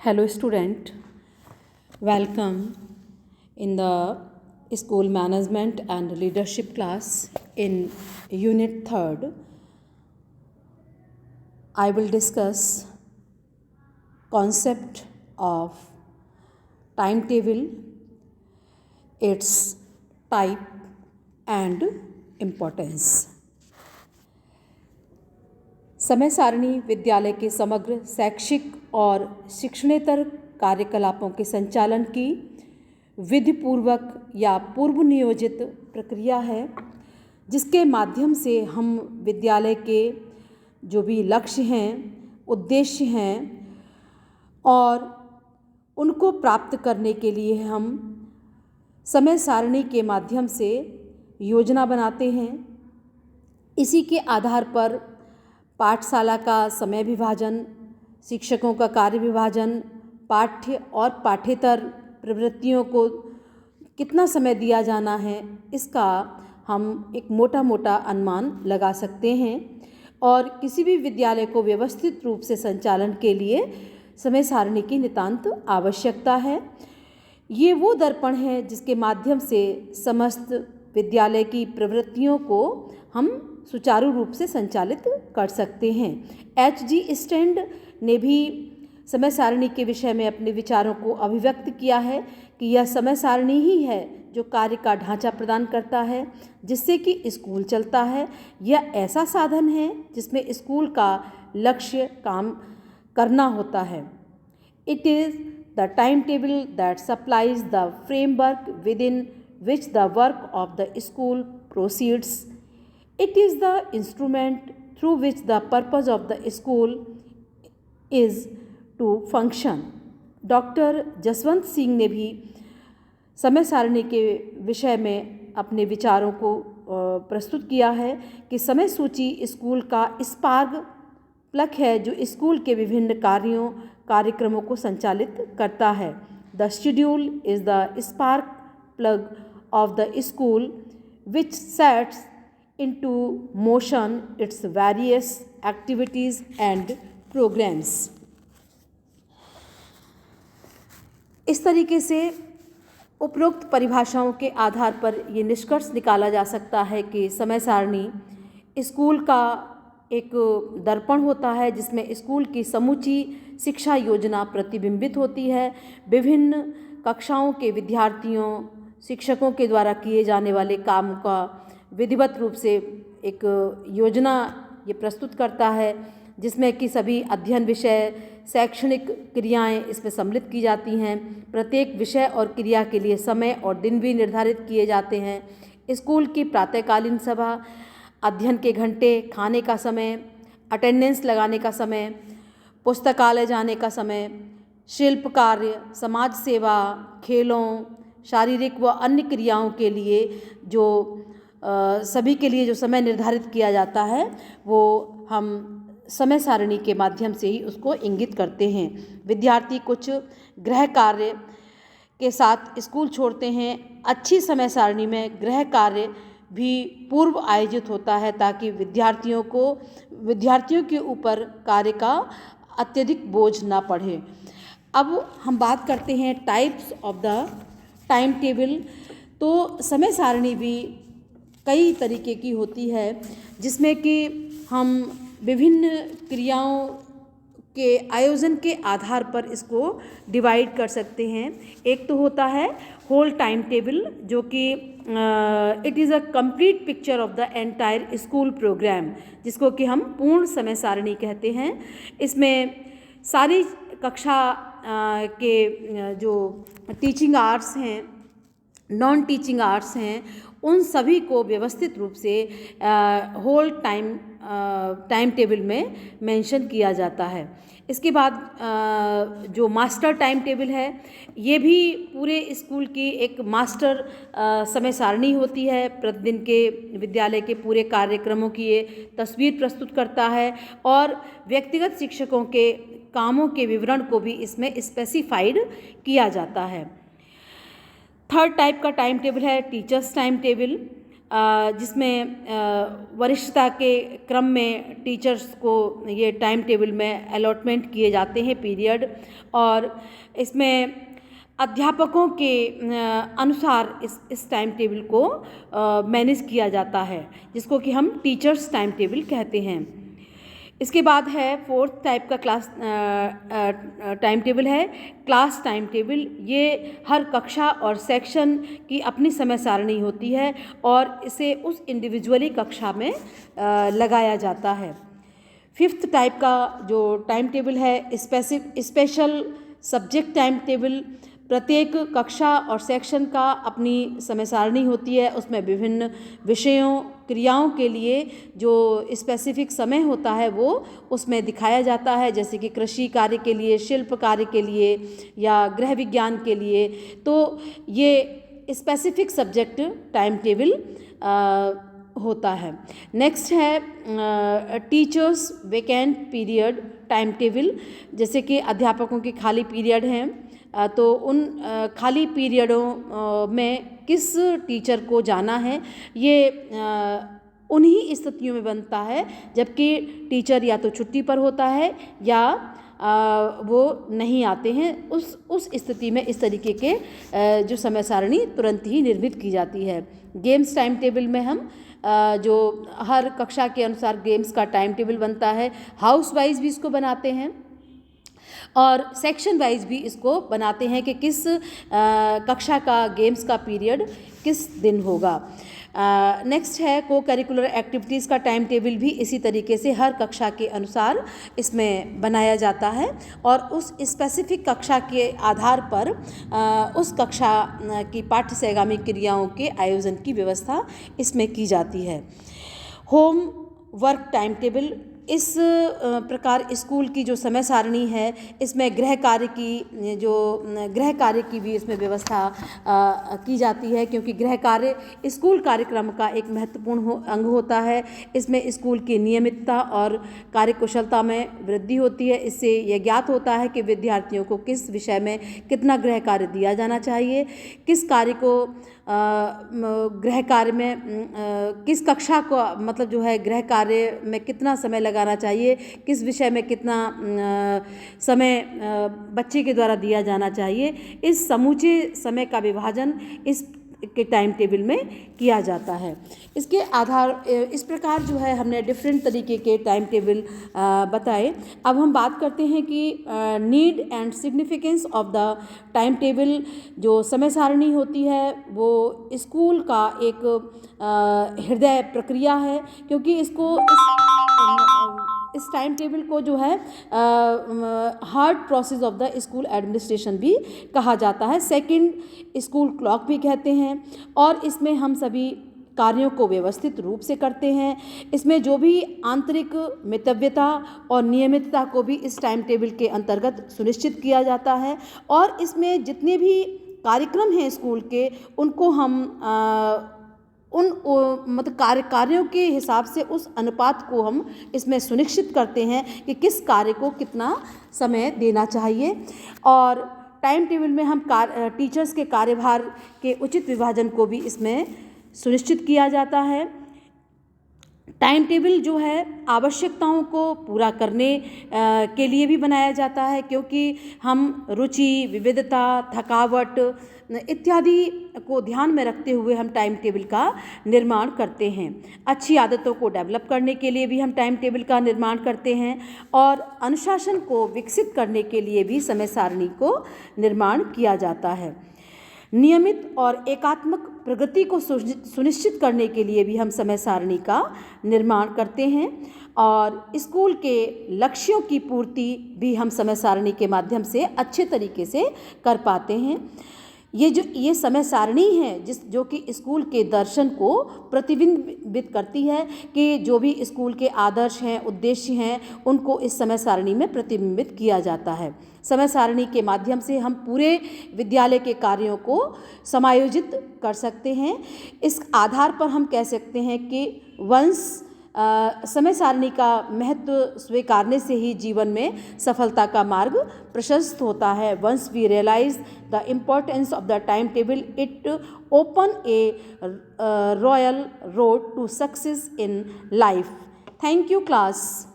Hello student, welcome in the school management and leadership class in unit 3rd. I will discuss concept of timetable, its type and importance. समय सारणी विद्यालय के समग्र शैक्षिक और शिक्षणेतर कार्यकलापों के संचालन की विधिपूर्वक या पूर्व नियोजित प्रक्रिया है, जिसके माध्यम से हम विद्यालय के जो भी लक्ष्य हैं, उद्देश्य हैं और उनको प्राप्त करने के लिए हम समय सारणी के माध्यम से योजना बनाते हैं। इसी के आधार पर पाठशाला का समय विभाजन, शिक्षकों का कार्य विभाजन, पाठ्य और पाठ्येतर प्रवृत्तियों को कितना समय दिया जाना है, इसका हम एक मोटा मोटा अनुमान लगा सकते हैं और किसी भी विद्यालय को व्यवस्थित रूप से संचालन के लिए समय सारणी की नितांत आवश्यकता है। ये वो दर्पण है जिसके माध्यम से समस्त विद्यालय की प्रवृत्तियों को हम सुचारू रूप से संचालित कर सकते हैं। H.G. स्टैंड ने भी समय सारणी के विषय में अपने विचारों को अभिव्यक्त किया है कि यह समय सारणी ही है जो कार्य का ढांचा प्रदान करता है जिससे कि स्कूल चलता है। यह ऐसा साधन है जिसमें स्कूल का लक्ष्य काम करना होता है। It is the timetable that supplies the framework within which the work of the school proceeds. It is the instrument through which the purpose of the school is to function. Doctor Jaswant Singh ने भी समय सारणी के विषय में अपने विचारों को प्रस्तुत किया है कि समय सूची स्कूल का स्पार्क प्लग है जो स्कूल के विभिन्न कार्यक्रमों को संचालित करता है। The schedule is the spark plug of the school which sets into motion its various activities and programs. इस तरीके से उपरोक्त परिभाषाओं के आधार पर ये निष्कर्ष निकाला जा सकता है कि समय सारणी स्कूल का एक दर्पण होता है जिसमें स्कूल की समूची शिक्षा योजना प्रतिबिंबित होती है। विभिन्न कक्षाओं के विद्यार्थियों, शिक्षकों के द्वारा किए जाने वाले काम का विधिवत रूप से एक योजना ये प्रस्तुत करता है जिसमें कि सभी अध्ययन विषय, शैक्षणिक क्रियाएं इसमें सम्मिलित की जाती हैं। प्रत्येक विषय और क्रिया के लिए समय और दिन भी निर्धारित किए जाते हैं। स्कूल की प्रातःकालीन सभा, अध्ययन के घंटे, खाने का समय, अटेंडेंस लगाने का समय, पुस्तकालय जाने का समय, शिल्प कार्य, समाज सेवा, खेलों, शारीरिक व अन्य क्रियाओं के लिए जो सभी के लिए जो समय निर्धारित किया जाता है वो हम समय सारणी के माध्यम से ही उसको इंगित करते हैं। विद्यार्थी कुछ गृह कार्य के साथ स्कूल छोड़ते हैं। अच्छी समय सारणी में गृह कार्य भी पूर्व आयोजित होता है ताकि विद्यार्थियों के ऊपर कार्य का अत्यधिक बोझ ना पड़े। अब हम बात करते हैं types of the time table. तो समय सारणी भी कई तरीके की होती है जिसमें कि हम विभिन्न क्रियाओं के आयोजन के आधार पर इसको डिवाइड कर सकते हैं। एक तो होता है होल टाइम टेबल जो कि it is a complete picture of the entire school programme, जिसको कि हम पूर्ण समय सारणी कहते हैं। इसमें सारी कक्षा के जो टीचिंग आवर्स हैं, नॉन टीचिंग आवर्स हैं, उन सभी को व्यवस्थित रूप से होल टाइम टेबल में मेंशन किया जाता है। इसके बाद जो मास्टर टाइम टेबल है ये भी पूरे स्कूल की एक मास्टर समय सारणी होती है। प्रतिदिन के विद्यालय के पूरे कार्यक्रमों की ये तस्वीर प्रस्तुत करता है और व्यक्तिगत शिक्षकों के कामों के विवरण को भी इसमें स्पेसिफाइड किया जाता है। थर्ड टाइप का टाइम टेबल है टीचर्स टाइम टेबल। जिसमें वरिष्ठता के क्रम में टीचर्स को ये टाइम टेबल में अलॉटमेंट किए जाते हैं पीरियड, और इसमें अध्यापकों के अनुसार इस टाइम टेबल को मैनेज किया जाता है, जिसको कि हम टीचर्स टाइम टेबल कहते हैं। इसके बाद है फोर्थ टाइप का क्लास टाइम टेबल है क्लास टाइम टेबल। ये हर कक्षा और सेक्शन की अपनी समय सारणी होती है और इसे उस इंडिविजुअली कक्षा में लगाया जाता है। फिफ्थ टाइप का जो टाइम टेबल है स्पेशल सब्जेक्ट टाइम टेबल। प्रत्येक कक्षा और सेक्शन का अपनी समय सारणी होती है, उसमें विभिन्न विषयों क्रियाओं के लिए जो स्पेसिफिक समय होता है वो उसमें दिखाया जाता है, जैसे कि कृषि कार्य के लिए, शिल्प कार्य के लिए या गृह विज्ञान के लिए। तो ये स्पेसिफिक सब्जेक्ट टाइम टेबल होता है। नेक्स्ट है teachers vacant period time table. जैसे कि अध्यापकों के खाली पीरियड हैं, तो उन खाली पीरियडों में किस टीचर को जाना है, ये उन्हीं स्थितियों में बनता है जबकि टीचर या तो छुट्टी पर होता है या वो नहीं आते हैं। उस स्थिति में इस तरीके के जो समय सारणी तुरंत ही निर्मित की जाती है। गेम्स टाइम टेबल में हम जो हर कक्षा के अनुसार गेम्स का टाइम टेबल बनता है, हाउस वाइज भी इसको बनाते हैं और सेक्शन वाइज भी इसको बनाते हैं कि किस कक्षा का गेम्स का पीरियड किस दिन होगा। नेक्स्ट है को करिकुलर एक्टिविटीज़ का टाइम टेबल भी इसी तरीके से हर कक्षा के अनुसार इसमें बनाया जाता है और उस स्पेसिफिक कक्षा के आधार पर उस कक्षा की पाठ्य सहगामी क्रियाओं के आयोजन की व्यवस्था इसमें की जाती है। होम वर्क टाइम टेबल इस प्रकार स्कूल की जो समय सारणी है इसमें गृह कार्य की भी इसमें व्यवस्था की जाती है, क्योंकि गृह कार्य स्कूल कार्यक्रम का एक महत्वपूर्ण अंग होता है। इसमें स्कूल की नियमितता और कार्यकुशलता में वृद्धि होती है। इससे यह ज्ञात होता है कि विद्यार्थियों को किस विषय में कितना गृह कार्य दिया जाना चाहिए, किस कार्य को गृह कार्य में किस कक्षा को मतलब जो है गृह कार्य में कितना समय लगाना चाहिए, किस विषय में कितना समय बच्चे के द्वारा दिया जाना चाहिए। इस समूचे समय का विभाजन इस के टाइम टेबल में किया जाता है। इसके आधार इस प्रकार जो है हमने डिफरेंट तरीके के टाइम टेबल बताए। अब हम बात करते हैं कि need and significance of the time table. जो समय सारणी होती है वो स्कूल का एक हृदय प्रक्रिया है, क्योंकि इसको इस टाइम टेबल को जो है heart process of the school administration भी कहा जाता है, सेकंड स्कूल क्लॉक भी कहते हैं। और इसमें हम सभी कार्यों को व्यवस्थित रूप से करते हैं। इसमें जो भी आंतरिक मितव्यता और नियमितता को भी इस टाइम टेबल के अंतर्गत सुनिश्चित किया जाता है और इसमें जितने भी कार्यक्रम हैं स्कूल के उनको हम मतलब कार्यों के हिसाब से उस अनुपात को हम इसमें सुनिश्चित करते हैं कि किस कार्य को कितना समय देना चाहिए। और टाइम टेबल में हम टीचर्स के कार्यभार के उचित विभाजन को भी इसमें सुनिश्चित किया जाता है। टाइम टेबल जो है आवश्यकताओं को पूरा करने के लिए भी बनाया जाता है, क्योंकि हम रुचि, विविधता, थकावट इत्यादि को ध्यान में रखते हुए हम टाइम टेबल का निर्माण करते हैं। अच्छी आदतों को डेवलप करने के लिए भी हम टाइम टेबल का निर्माण करते हैं और अनुशासन को विकसित करने के लिए भी समय सारणी को निर्माण किया जाता है। नियमित और एकात्मक प्रगति को सुनिश्चित करने के लिए भी हम समय सारणी का निर्माण करते हैं और स्कूल के लक्ष्यों की पूर्ति भी हम समय सारणी के माध्यम से अच्छे तरीके से कर पाते हैं। ये समय सारणी है जो कि स्कूल के दर्शन को प्रतिबिंबित करती है कि जो भी स्कूल के आदर्श हैं, उद्देश्य हैं, उनको इस समय सारणी में प्रतिबिंबित किया जाता है। समय सारणी के माध्यम से हम पूरे विद्यालय के कार्यों को समायोजित कर सकते हैं। इस आधार पर हम कह सकते हैं कि वंस समय सारणी का महत्व स्वीकारने से ही जीवन में सफलता का मार्ग प्रशस्त होता है. Once we realise the importance of the time table, it open a royal road to success in life. Thank you class.